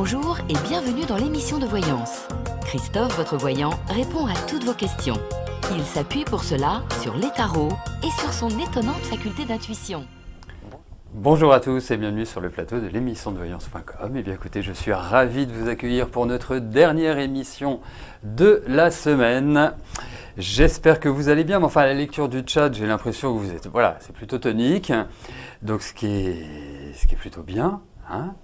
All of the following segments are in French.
Bonjour et bienvenue dans l'émission de voyance. Christophe, votre voyant, répond à toutes vos questions. Il s'appuie pour cela sur les tarots et sur son étonnante faculté d'intuition. Bonjour à tous et bienvenue sur le plateau de l'émission de voyance.com. Et bien écoutez, je suis ravi de vous accueillir pour notre dernière émission de la semaine. J'espère que vous allez bien, mais enfin à la lecture du chat, j'ai l'impression que vous êtes, voilà, c'est plutôt tonique. Donc ce qui est plutôt bien, hein.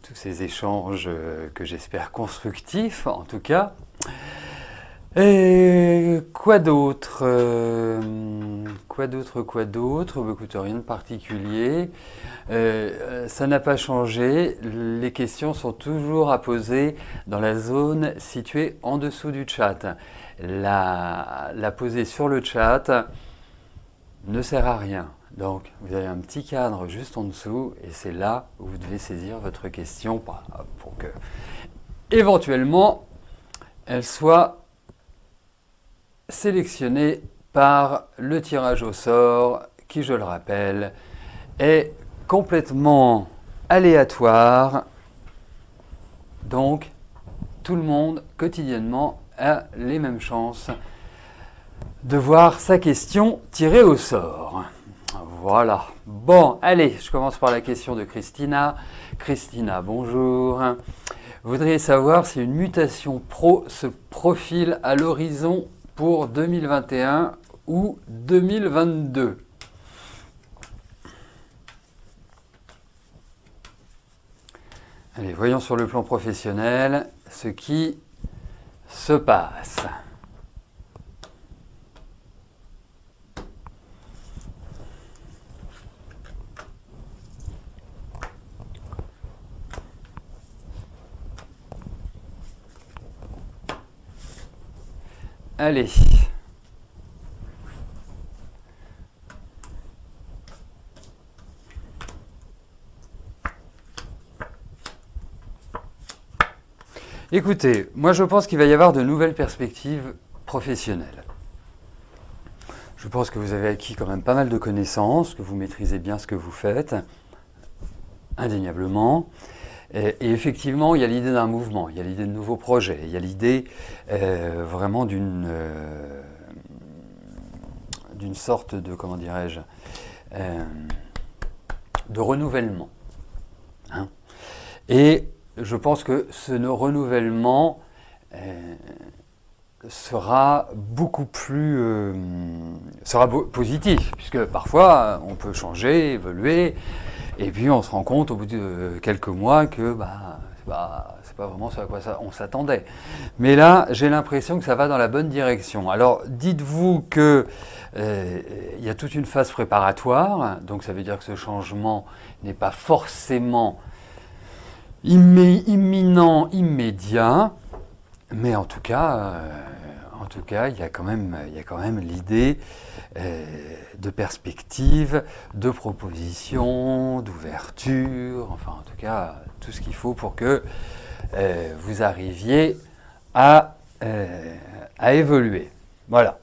Tous ces échanges que j'espère constructifs en tout cas. Et quoi d'autre? Quoi d'autre? Bah, écoutez, rien de particulier. Ça n'a pas changé. Les questions sont toujours à poser dans la zone située en dessous du chat. La poser sur le chat ne sert à rien. Donc, vous avez un petit cadre juste en dessous et c'est là où vous devez saisir votre question pour que, éventuellement, elle soit sélectionnée par le tirage au sort qui, je le rappelle, est complètement aléatoire. Donc, tout le monde, quotidiennement, a les mêmes chances de voir sa question tirée au sort. Voilà. Bon, allez, je commence par la question de Christina. Christina, bonjour. Vous voudriez savoir si une mutation pro se profile à l'horizon pour 2021 ou 2022. Allez, voyons sur le plan professionnel ce qui se passe. Allez. Écoutez, moi je pense qu'il va y avoir de nouvelles perspectives professionnelles. Je pense que vous avez acquis quand même pas mal de connaissances, que vous maîtrisez bien ce que vous faites, indéniablement. Et effectivement, il y a l'idée d'un mouvement, il y a l'idée de nouveaux projets, il y a l'idée vraiment d'une sorte de, comment dirais-je, de renouvellement. Hein. Et je pense que ce renouvellement sera beaucoup plus positif, puisque parfois on peut changer, évoluer, et puis on se rend compte au bout de quelques mois que c'est pas vraiment ce à quoi on s'attendait. Mais là, j'ai l'impression que ça va dans la bonne direction. Alors, dites-vous que y a toute une phase préparatoire, donc ça veut dire que ce changement n'est pas forcément imminent, immédiat, mais en tout cas, il y a quand même l'idée de perspective, de proposition, d'ouverture, enfin en tout cas tout ce qu'il faut pour que vous arriviez à évoluer. Voilà.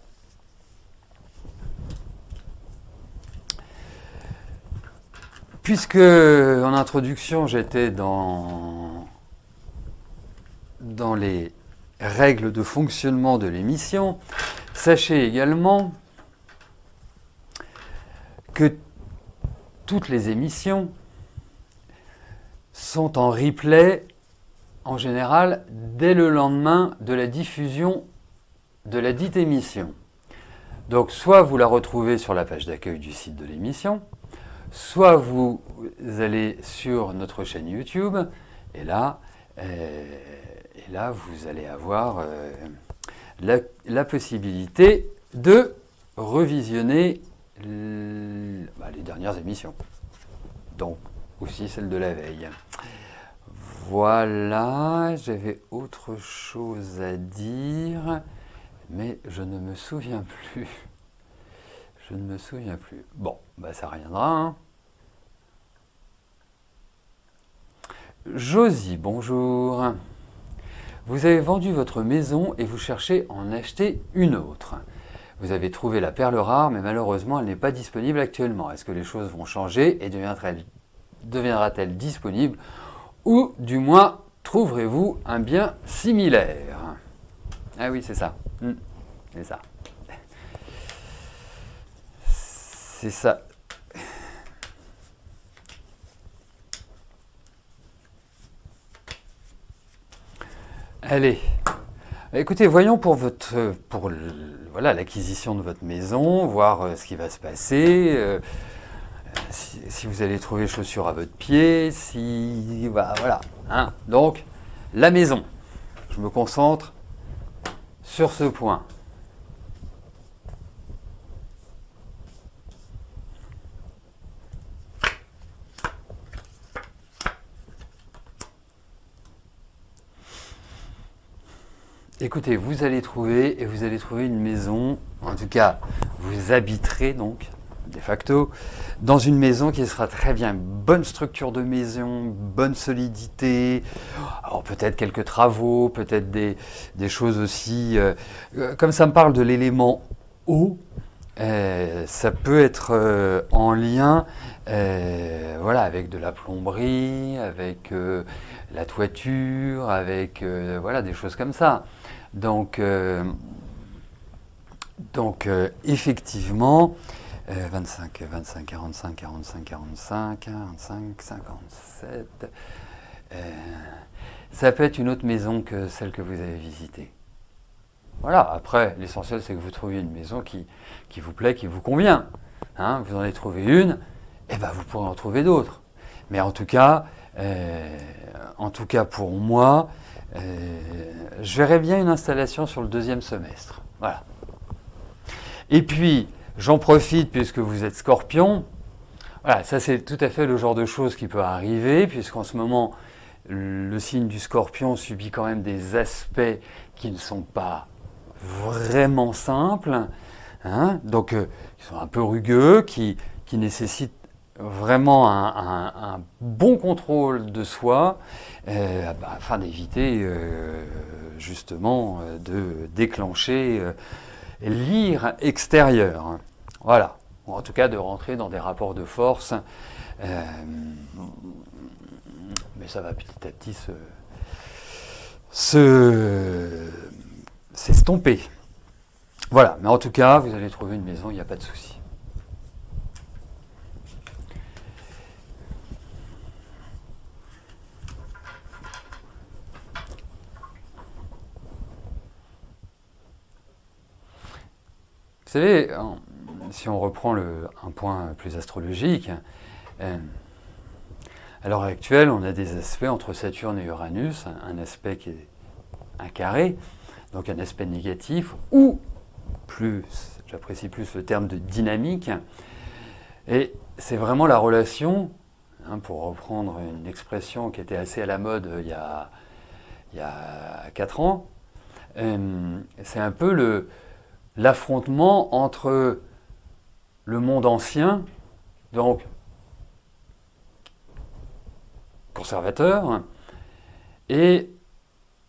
Puisque en introduction j'étais dans les règles de fonctionnement de l'émission, sachez également que toutes les émissions sont en replay en général dès le lendemain de la diffusion de la dite émission. Donc soit vous la retrouvez sur la page d'accueil du site de l'émission, soit vous allez sur notre chaîne YouTube et là vous allez avoir la possibilité de revisionner les dernières émissions, donc aussi celle de la veille. Voilà, j'avais autre chose à dire, mais je ne me souviens plus. Je ne me souviens plus. Bon, ça reviendra. Hein. Josie, bonjour. Vous avez vendu votre maison et vous cherchez à en acheter une autre. Vous avez trouvé la perle rare, mais malheureusement, elle n'est pas disponible actuellement. Est-ce que les choses vont changer et deviendra-t-elle deviendra-t-elle disponible ou du moins trouverez-vous un bien similaire? Ah oui, c'est ça. C'est ça. C'est ça. Allez. Écoutez, voyons pour voilà, l'acquisition de votre maison, voir ce qui va se passer, si vous allez trouver chaussures à votre pied, si voilà. Hein. Donc, la maison. Je me concentre sur ce point. Écoutez, vous allez trouver une maison, en tout cas, vous habiterez donc, de facto, dans une maison qui sera très bien, bonne structure de maison, bonne solidité, alors peut-être quelques travaux, peut-être des choses aussi, comme ça me parle de l'élément eau, ça peut être en lien voilà, avec de la plomberie, avec la toiture, avec voilà, des choses comme ça. Donc effectivement, 25, 25, 45, 45, 45, 45, 57, ça peut être une autre maison que celle que vous avez visitée. Voilà, après, l'essentiel c'est que vous trouviez une maison qui vous plaît, qui vous convient. Hein, vous en avez trouvé une, et ben vous pourrez en trouver d'autres. Mais en tout cas pour moi, je verrais bien une installation sur le deuxième semestre. Voilà. Et puis, j'en profite puisque vous êtes Scorpion. Voilà, ça c'est tout à fait le genre de choses qui peut arriver, puisqu'en ce moment, le signe du Scorpion subit quand même des aspects qui ne sont pas vraiment simples, hein, donc ils sont un peu rugueux, qui nécessitent vraiment un bon contrôle de soi, afin d'éviter justement de déclencher l'ire extérieure. Voilà, ou en tout cas de rentrer dans des rapports de force, mais ça va petit à petit s'estomper. Voilà, mais en tout cas, vous allez trouver une maison, il n'y a pas de souci. Vous savez, si on reprend un point plus astrologique, à l'heure actuelle, on a des aspects entre Saturne et Uranus, un aspect qui est un carré, donc un aspect négatif, ou plus, j'apprécie plus le terme de dynamique, et c'est vraiment la relation, hein, pour reprendre une expression qui était assez à la mode il y a 4 ans, c'est un peu l'affrontement entre le monde ancien, donc conservateur, et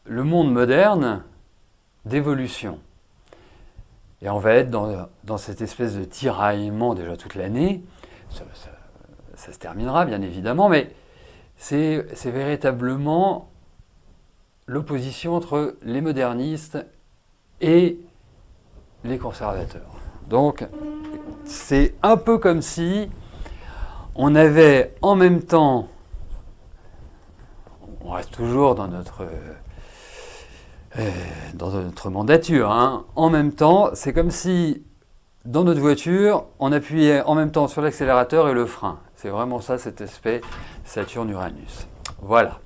le monde moderne d'évolution. Et on va être dans cette espèce de tiraillement déjà toute l'année. Ça se terminera bien évidemment, mais c'est véritablement l'opposition entre les modernistes et les conservateurs. Donc c'est un peu comme si on avait en même temps, on reste toujours dans notre mandature, hein. En même temps, c'est comme si dans notre voiture, on appuyait en même temps sur l'accélérateur et le frein. C'est vraiment ça, cet aspect Saturne-Uranus. Voilà.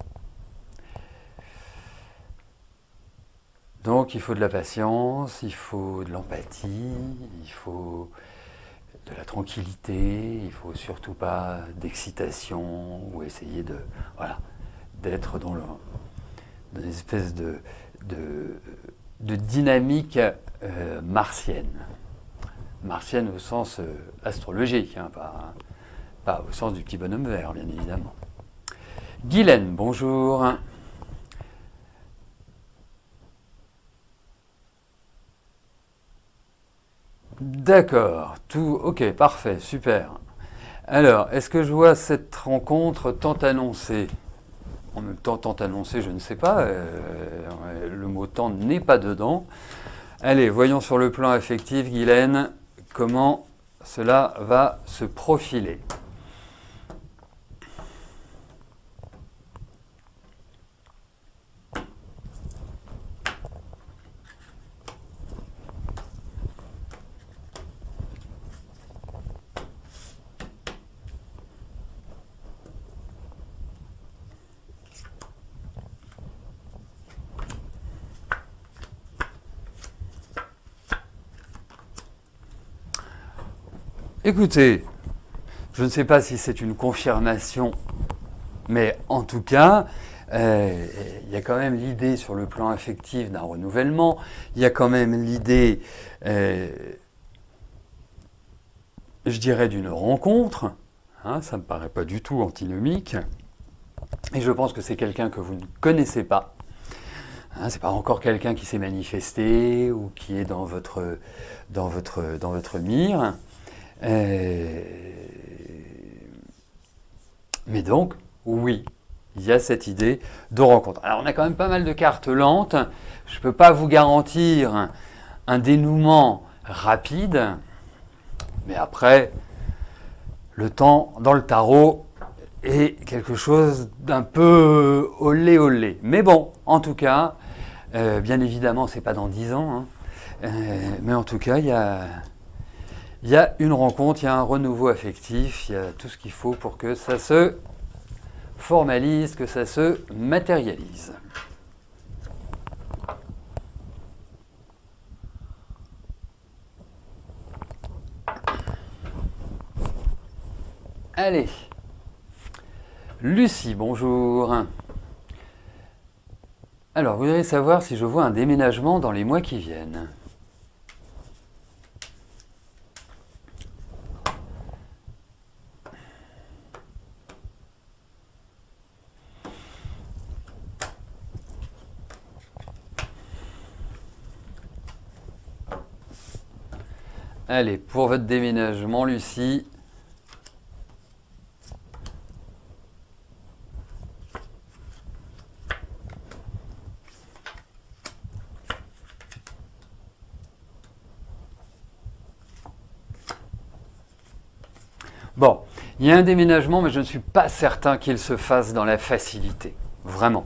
Donc il faut de la patience, il faut de l'empathie, il faut de la tranquillité, il ne faut surtout pas d'excitation ou essayer d'être dans une espèce de dynamique martienne. Martienne au sens astrologique, hein, pas au sens du petit bonhomme vert, bien évidemment. Guylaine, bonjour. D'accord, ok, parfait, super. Alors, est-ce que je vois cette rencontre tant annoncée? En même temps, tant annoncée, je ne sais pas. Le mot tant n'est pas dedans. Allez, voyons sur le plan affectif, Guylaine, comment cela va se profiler. Écoutez, je ne sais pas si c'est une confirmation, mais en tout cas, il y a quand même l'idée sur le plan affectif d'un renouvellement, il y a quand même l'idée, je dirais, d'une rencontre, hein, ça ne me paraît pas du tout antinomique, et je pense que c'est quelqu'un que vous ne connaissez pas. Hein, c'est pas encore quelqu'un qui s'est manifesté ou qui est dans votre mire. Mais donc, oui, il y a cette idée de rencontre. Alors, on a quand même pas mal de cartes lentes. Je ne peux pas vous garantir un dénouement rapide. Mais après, le temps dans le tarot est quelque chose d'un peu olé olé. Mais bon, en tout cas, bien évidemment, c'est pas dans 10 ans. Hein, mais en tout cas, il y a une rencontre, il y a un renouveau affectif, il y a tout ce qu'il faut pour que ça se formalise, que ça se matérialise. Allez, Lucie, bonjour. Alors, vous voudriez savoir si je vois un déménagement dans les mois qui viennent. Allez, pour votre déménagement, Lucie. Bon, il y a un déménagement, mais je ne suis pas certain qu'il se fasse dans la facilité. Vraiment.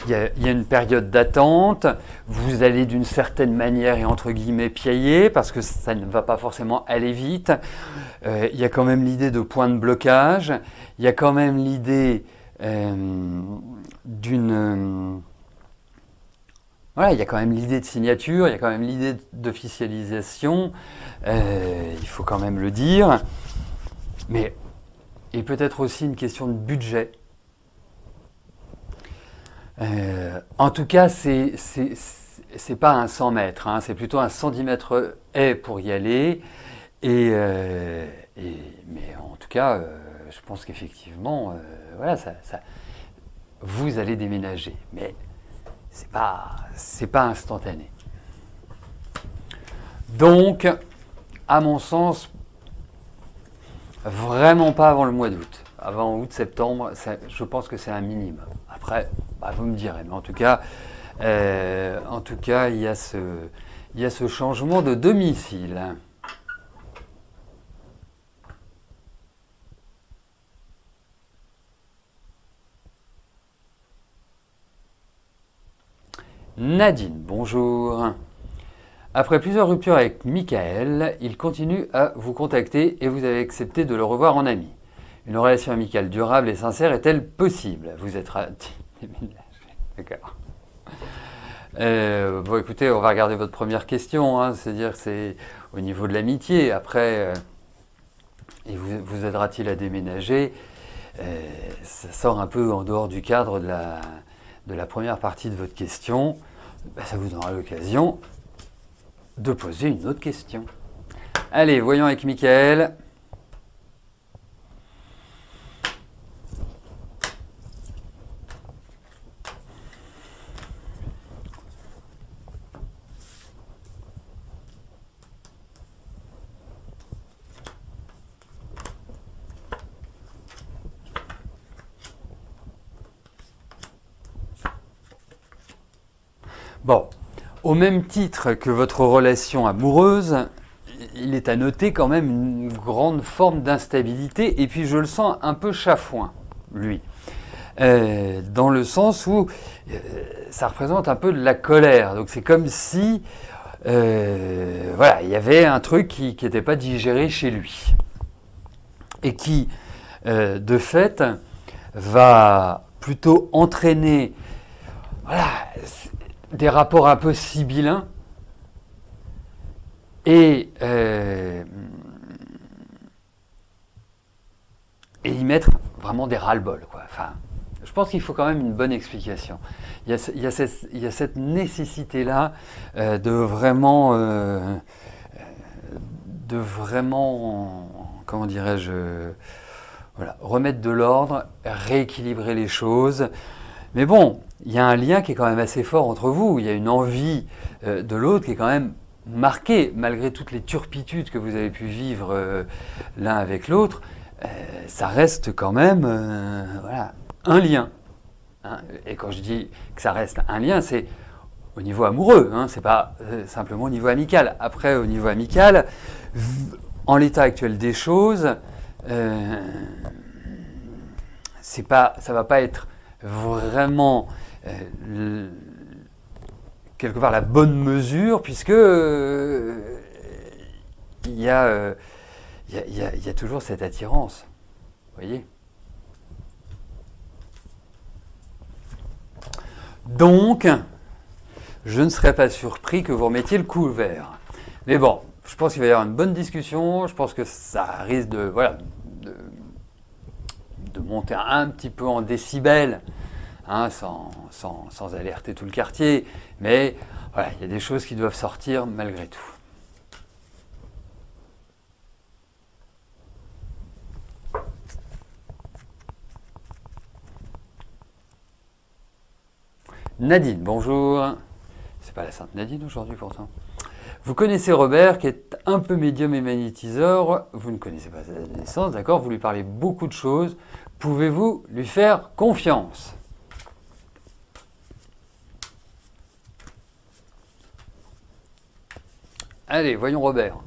Il y a une période d'attente, vous allez d'une certaine manière et entre guillemets piailler parce que ça ne va pas forcément aller vite. Il y a quand même l'idée de point de blocage, il y a quand même l'idée d'une... voilà, il y a quand même l'idée de signature, il y a quand même l'idée d'officialisation, il faut quand même le dire. Mais, et peut-être aussi une question de budget. En tout cas, c'est pas un 100 mètres, hein, c'est plutôt un 110 mètres haie pour y aller. Mais en tout cas, je pense qu'effectivement, voilà, vous allez déménager. Mais c'est pas instantané. Donc, à mon sens, vraiment pas avant le mois d'août. Avant août-septembre, je pense que c'est un minimum. Après, bah, vous me direz. Mais en tout cas, il y a ce changement de domicile. Nadine, bonjour. Après plusieurs ruptures avec Michael, il continue à vous contacter et vous avez accepté de le revoir en ami. Une relation amicale durable et sincère est-elle possible? Vous êtes déménagé. D'accord. Bon, écoutez, on va regarder votre première question. Hein, c'est-à-dire, c'est au niveau de l'amitié. Après, et vous aidera-t-il à déménager? Ça sort un peu en dehors du cadre de la première partie de votre question. Ben, ça vous donnera l'occasion de poser une autre question. Allez, voyons avec Michael. Bon, au même titre que votre relation amoureuse, il est à noter quand même une grande forme d'instabilité, et puis je le sens un peu chafouin, lui. Dans le sens où ça représente un peu de la colère. Donc c'est comme si voilà, il y avait un truc qui n'était pas digéré chez lui. Et qui, de fait, va plutôt entraîner voilà, des rapports un peu sibyllins et y mettre vraiment des ras-le-bol, quoi. Enfin, je pense qu'il faut quand même une bonne explication. Il y a cette nécessité-là de vraiment, comment dirais-je, voilà, remettre de l'ordre, rééquilibrer les choses. Mais bon, il y a un lien qui est quand même assez fort entre vous. Il y a une envie de l'autre qui est quand même marquée, malgré toutes les turpitudes que vous avez pu vivre l'un avec l'autre. Ça reste quand même voilà, un lien. Hein. Et quand je dis que ça reste un lien, c'est au niveau amoureux, hein, c'est pas simplement au niveau amical. Après, au niveau amical, en l'état actuel des choses, ça va pas être vraiment quelque part la bonne mesure, puisque il y a toujours cette attirance, vous voyez. Donc, je ne serais pas surpris que vous remettiez le couvert. Mais bon, je pense qu'il va y avoir une bonne discussion, je pense que ça risque de, voilà, de monter un petit peu en décibels, hein, sans alerter tout le quartier, mais voilà, il y a des choses qui doivent sortir malgré tout. Nadine, bonjour. C'est pas la Sainte Nadine aujourd'hui pourtant. Vous connaissez Robert qui est un peu médium et magnétiseur. Vous ne connaissez pas sa naissance, d'accord? Vous lui parlez beaucoup de choses. Pouvez-vous lui faire confiance? Allez, voyons Robert.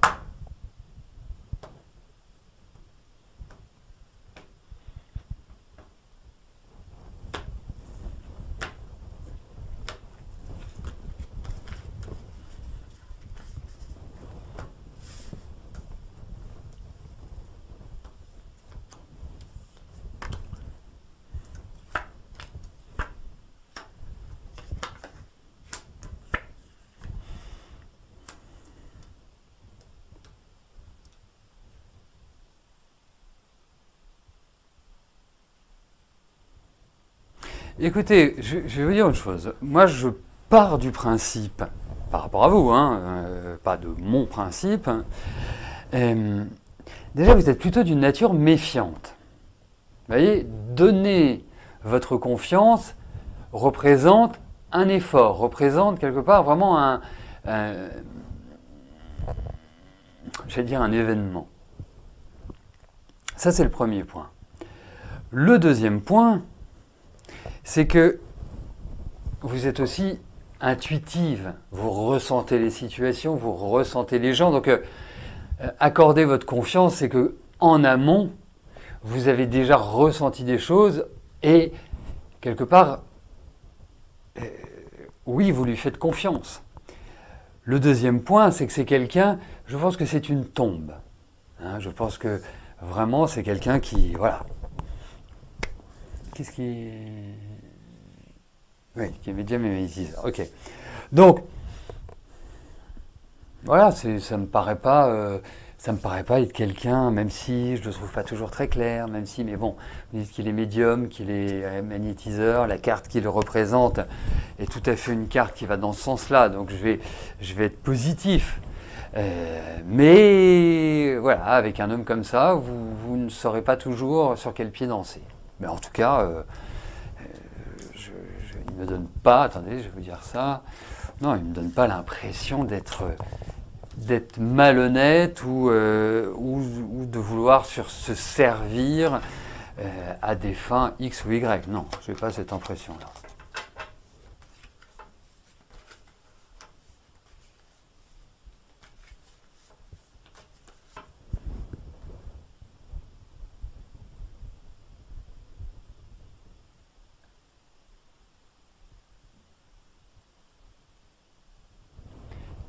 Écoutez, je vais vous dire une chose. Moi, je pars du principe, par rapport à vous, hein, pas de mon principe. Déjà, vous êtes plutôt d'une nature méfiante. Vous voyez, donner votre confiance représente un effort, représente quelque part vraiment j'allais dire un événement. Ça, c'est le premier point. Le deuxième point, c'est que vous êtes aussi intuitive, vous ressentez les situations, vous ressentez les gens. Donc, accorder votre confiance, c'est que en amont, vous avez déjà ressenti des choses et quelque part, oui, vous lui faites confiance. Le deuxième point, c'est que c'est quelqu'un, je pense que c'est une tombe. Hein, je pense que vraiment, c'est quelqu'un qui, voilà. Qu'est-ce qui... Oui, qui est médium et magnétiseur. Ok. Donc, voilà, ça me paraît pas être quelqu'un, même si je le trouve pas toujours très clair, même si, mais bon, vous dites qu'il est médium, qu'il est magnétiseur, la carte qu'il représente est tout à fait une carte qui va dans ce sens-là, donc je vais être positif. Mais voilà, avec un homme comme ça, vous ne saurez pas toujours sur quel pied danser. Mais en tout cas, il ne me donne pas, attendez, je vais vous dire ça, non, il ne me donne pas l'impression d'être malhonnête ou de vouloir se servir à des fins X ou Y. Non, je n'ai pas cette impression-là.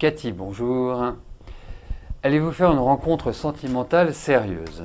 Cathy, bonjour. Allez-vous faire une rencontre sentimentale sérieuse?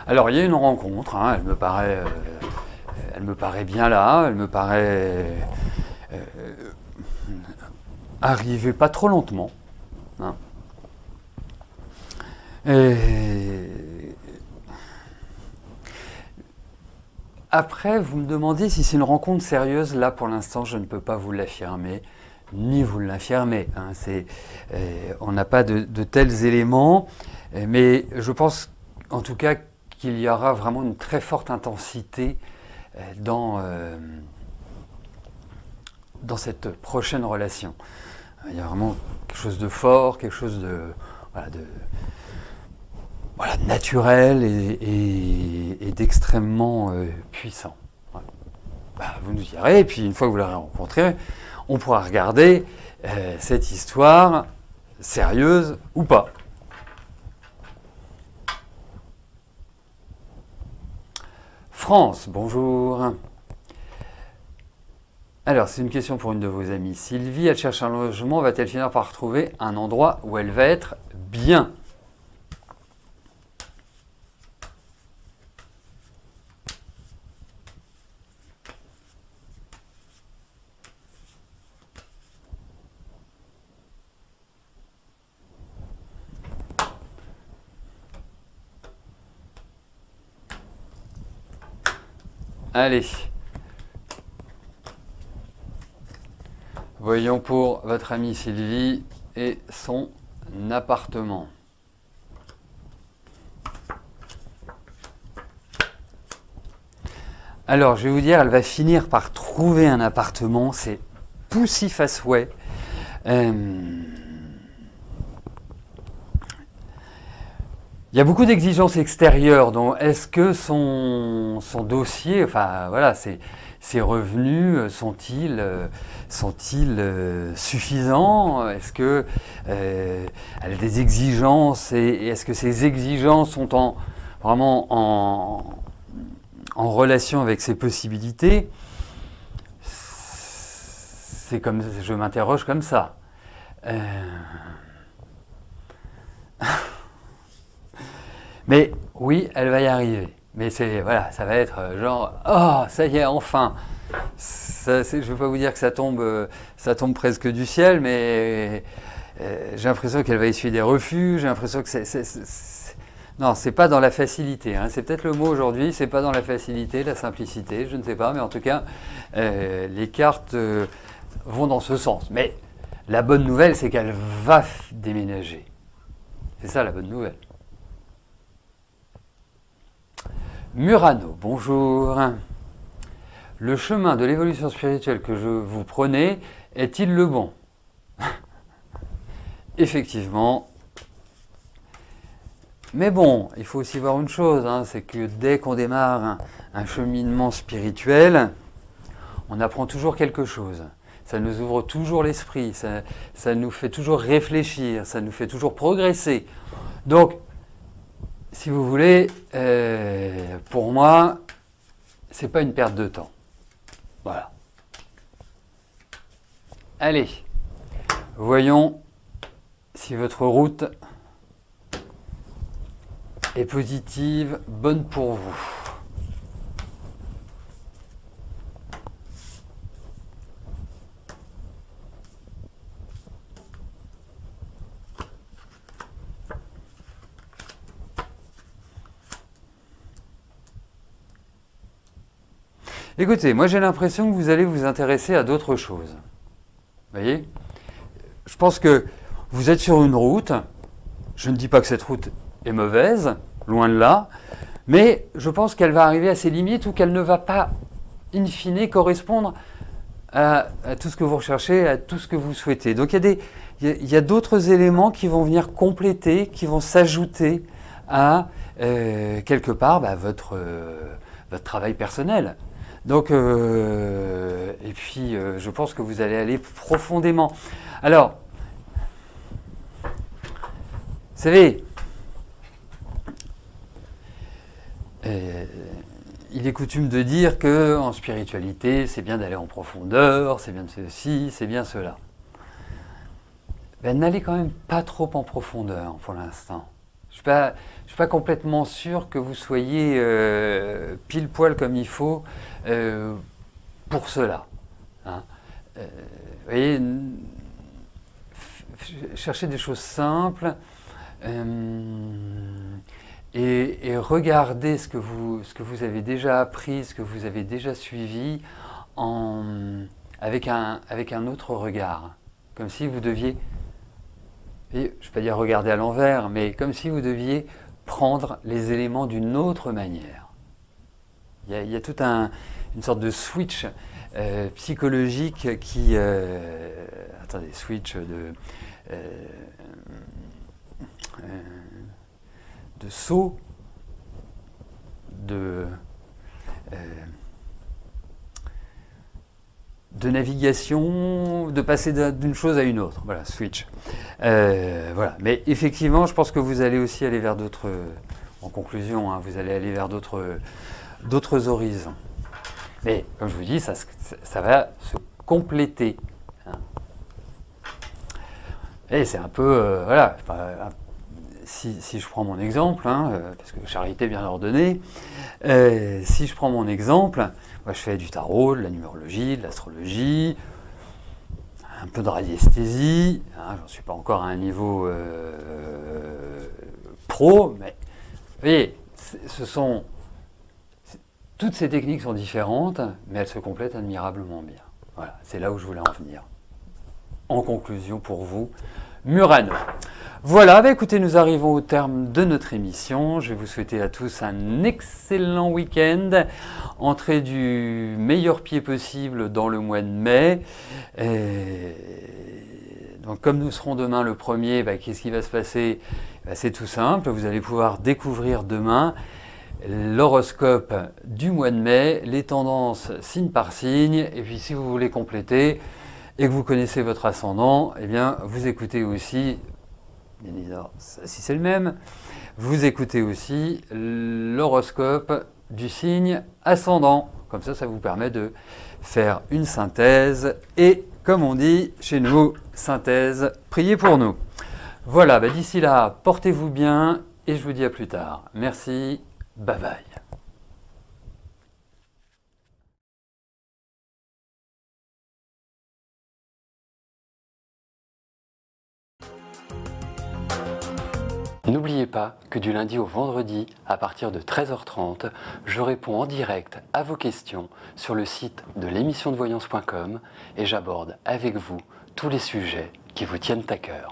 Alors, il y a une rencontre, hein, elle me paraît bien là, elle me paraît arriver pas trop lentement. Hein. Après, vous me demandez si c'est une rencontre sérieuse. Là, pour l'instant, je ne peux pas vous l'affirmer, ni vous l'affirmer. Hein. On n'a pas de tels éléments, mais je pense, en tout cas, qu'il y aura vraiment une très forte intensité dans cette prochaine relation. Il y a vraiment quelque chose de fort, quelque chose de naturel et d'extrêmement puissant. Voilà. Bah, vous nous direz, et puis une fois que vous l'aurez rencontré, on pourra regarder cette histoire sérieuse ou pas. France, bonjour. Alors, c'est une question pour une de vos amies. Sylvie, elle cherche un logement, va-t-elle finir par trouver un endroit où elle va être bien? Allez. Voyons pour votre amie Sylvie et son appartement. Alors, je vais vous dire, elle va finir par trouver un appartement. C'est poussif à souhait. Il y a beaucoup d'exigences extérieures, donc est-ce que son dossier, enfin voilà, ses revenus sont-ils suffisants? Est-ce que elle a des exigences et est-ce que ces exigences sont vraiment en relation avec ses possibilités? C'est comme, je m'interroge comme ça. Mais oui, elle va y arriver. Mais voilà, ça va être genre, oh, ça y est, enfin. Je ne vais pas vous dire que ça tombe presque du ciel, mais j'ai l'impression qu'elle va essuyer des refus. J'ai l'impression que non, c'est pas dans la facilité. Hein. C'est peut-être le mot aujourd'hui. C'est pas dans la facilité, la simplicité. Je ne sais pas, mais en tout cas, les cartes vont dans ce sens. Mais la bonne nouvelle, c'est qu'elle va déménager. C'est ça la bonne nouvelle. Murano, bonjour. Le chemin de l'évolution spirituelle que vous prenez est-il le bon? Effectivement. Mais bon, il faut aussi voir une chose, hein, c'est que dès qu'on démarre un cheminement spirituel, on apprend toujours quelque chose. Ça nous ouvre toujours l'esprit, ça nous fait toujours réfléchir, ça nous fait toujours progresser. Donc, si vous voulez, pour moi, c'est pas une perte de temps. Voilà. Allez, voyons si votre route est positive, bonne pour vous. Écoutez, moi j'ai l'impression que vous allez vous intéresser à d'autres choses. Vous voyez? Je pense que vous êtes sur une route. Je ne dis pas que cette route est mauvaise, loin de là, mais je pense qu'elle va arriver à ses limites ou qu'elle ne va pas, in fine, correspondre à tout ce que vous recherchez, à tout ce que vous souhaitez. Donc il y a d'autres éléments qui vont venir compléter, qui vont s'ajouter à quelque part votre travail personnel. Donc, et puis je pense que vous allez aller profondément. Alors, vous savez, il est coutume de dire qu'en spiritualité, c'est bien d'aller en profondeur, c'est bien de ceci, c'est bien cela. Ben, n'allez quand même pas trop en profondeur pour l'instant. Je ne suis pas complètement sûr que vous soyez pile poil comme il faut pour cela. Hein. Vous voyez, cherchez des choses simples. Et regardez ce que vous avez déjà appris, ce que vous avez déjà suivi avec un autre regard. Comme si vous deviez, je ne vais pas dire regarder à l'envers, mais comme si vous deviez prendre les éléments d'une autre manière. Il y a toute une sorte de switch psychologique qui... attendez, switch de saut, de navigation, de passer d'une chose à une autre. Voilà, switch. Voilà. Mais effectivement, je pense que vous allez aussi aller vers d'autres, en conclusion, hein, vous allez aller vers d'autres horizons. Mais comme je vous dis, ça va se compléter. Hein. Et c'est un peu, voilà, si je prends mon exemple, hein, parce que charité bien ordonnée, si je prends mon exemple, moi je fais du tarot, de la numérologie, de l'astrologie, un peu de radiesthésie, hein, j'en suis pas encore à un niveau pro, mais vous voyez, toutes ces techniques sont différentes, mais elles se complètent admirablement bien. Voilà, c'est là où je voulais en venir. En conclusion pour vous, Murano. Voilà, écoutez, nous arrivons au terme de notre émission. Je vais vous souhaiter à tous un excellent week-end. Entrée du meilleur pied possible dans le mois de mai. Donc comme nous serons demain le 1er, qu'est-ce qui va se passer? C'est tout simple, vous allez pouvoir découvrir demain l'horoscope du mois de mai, les tendances signe par signe, et puis si vous voulez compléter et que vous connaissez votre ascendant, eh bien vous écoutez aussi, si c'est le même, vous écoutez aussi l'horoscope du signe ascendant. Comme ça vous permet de faire une synthèse et, comme on dit chez nous, synthèse, priez pour nous. Voilà, d'ici là, portez-vous bien et je vous dis à plus tard. Merci, bye bye. N'oubliez pas que du lundi au vendredi, à partir de 13h30, je réponds en direct à vos questions sur le site de l'émissiondevoyance.com et j'aborde avec vous tous les sujets qui vous tiennent à cœur.